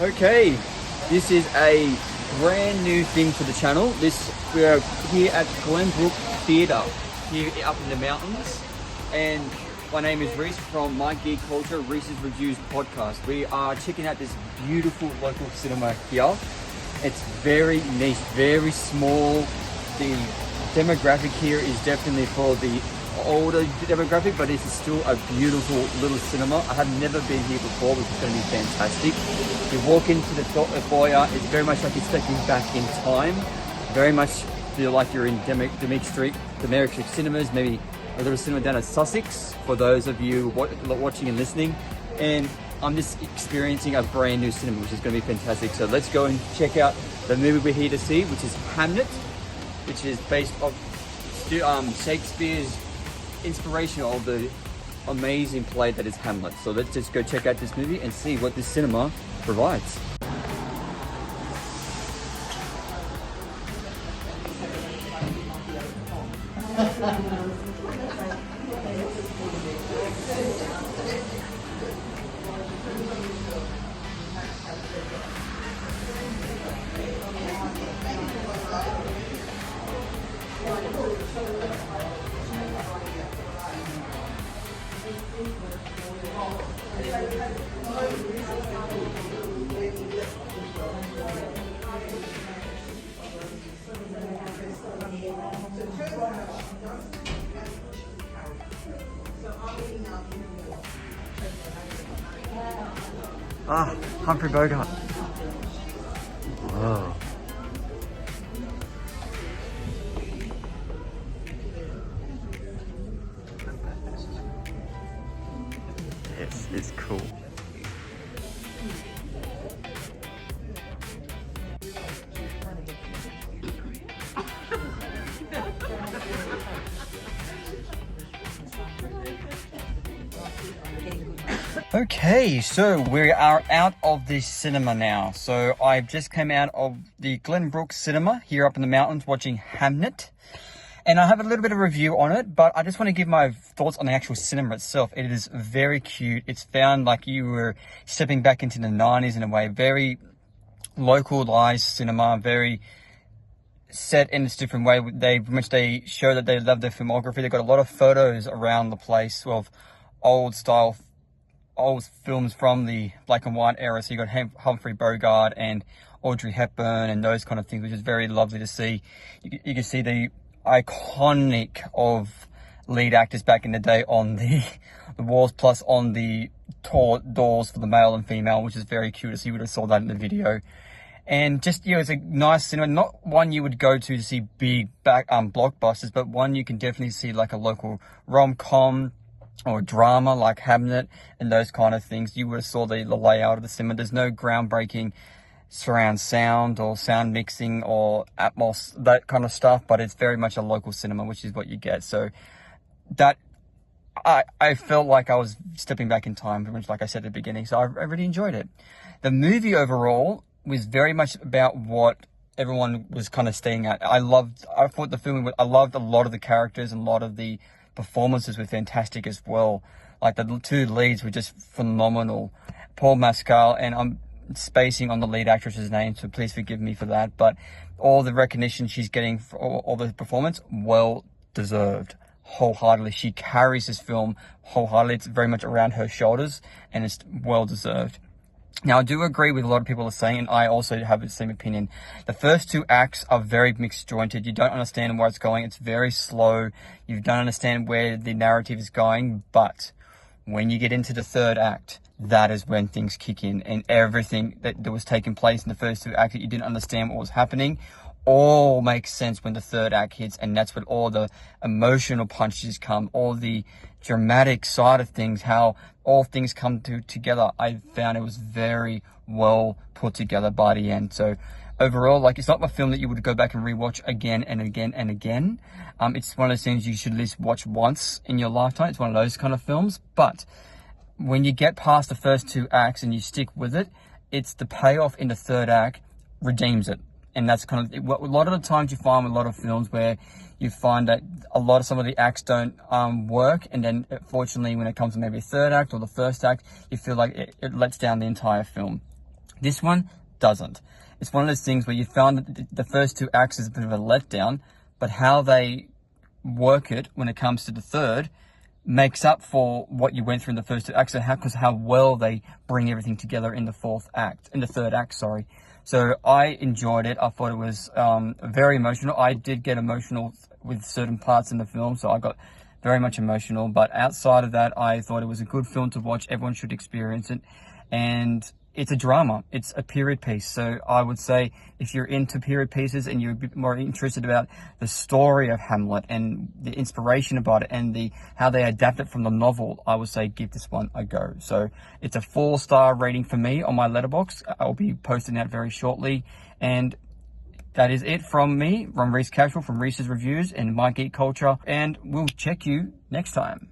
Okay, this is a brand new thing for the channel. We are here at Glenbrook Theatre, here up in the mountains, and my name is Reece from My Geek Culture, Reece's Reviews podcast. We are checking out this beautiful local cinema here. It's very niche, very small. The demographic here is definitely for the older demographic, but it's still a beautiful little cinema. I have never been here before, which is going to be fantastic. You walk into the foyer, it's very much like you're stepping back in time. Very much feel like you're in Demeric Street cinemas, maybe a little cinema down at Sussex, for those of you watching and listening. And I'm just experiencing a brand new cinema, which is going to be fantastic. So let's go and check out the movie we're here to see, which is Hamnet, which is based off Shakespeare's inspiration of the amazing play that is Hamlet. So let's just go check out this movie and see what this cinema provides. Humphrey Bogart. Whoa. Yes, it's cool. Okay, so we are out of the cinema now. So I just came out of the Glenbrook Cinema here up in the mountains watching Hamnet. And I have a little bit of review on it, but I just want to give my thoughts on the actual cinema itself. It is very cute. It's found like you were stepping back into the 90s in a way. Very localized cinema, very set in its different way. They show that they love their filmography. They've got a lot of photos around the place of old films from the black and white era. So you got Humphrey Bogart and Audrey Hepburn and those kind of things, which is very lovely to see. You can see the iconic of lead actors back in the day on the walls, plus on the tall doors for the male and female, which is very cute. So you would have saw that in the video. And just, it's a nice cinema, not one you would go to see big blockbusters, but one you can definitely see like a local rom-com or drama like Hamnet and those kind of things. You would have saw the layout of the cinema. There's no groundbreaking surround sound or sound mixing or Atmos, that kind of stuff, but it's very much a local cinema, which is what you get. So that I felt like I was stepping back in time, pretty much like I said at the beginning. So I really enjoyed it. The movie overall was very much about what everyone was kind of staying at. I loved a lot of the characters, and a lot of the performances were fantastic as well. Like the two leads were just phenomenal. Paul Mescal, and I'm spacing on the lead actress's name, so please forgive me for that, but all the recognition she's getting for all the performance, well deserved, wholeheartedly. She carries this film wholeheartedly. It's very much around her shoulders, and it's well deserved. Now, I do agree with a lot of people are saying, and I also have the same opinion. The first two acts are very mixed jointed. You don't understand where it's going. It's very slow. You don't understand where the narrative is going. But when you get into the third act, that is when things kick in. And everything that was taking place in the first two acts that you didn't understand what was happening all makes sense when the third act hits. And that's when all the emotional punches come, all the dramatic side of things, how all things come together. I found it was very well put together by the end. So overall, like, it's not a film that you would go back and rewatch again and again and again. It's one of those things you should at least watch once in your lifetime. It's one of those kind of films. But when you get past the first two acts and you stick with it, it's the payoff in the third act redeems it. And that's kind of a lot of the times you find with a lot of films where you find that some of the acts don't work, and then fortunately when it comes to maybe a third act or the first act, you feel like it lets down the entire film. This one doesn't. It's one of those things where you found that the first two acts is a bit of a letdown, but how they work it when it comes to the third makes up for what you went through in the first two acts, and how well they bring everything together in the third act, sorry. So I enjoyed it. I thought it was very emotional. I did get emotional with certain parts in the film, so I got very much emotional. But outside of that, I thought it was a good film to watch. Everyone should experience it. And it's a drama. It's a period piece. So I would say if you're into period pieces and you're a bit more interested about the story of Hamlet and the inspiration about it and how they adapt it from the novel, I would say give this one a go. So it's a 4-star rating for me on my letterbox. I'll be posting that very shortly. And that is it from me, from Reece Casual, from Reece's Reviews and My Geek Culture. And we'll check you next time.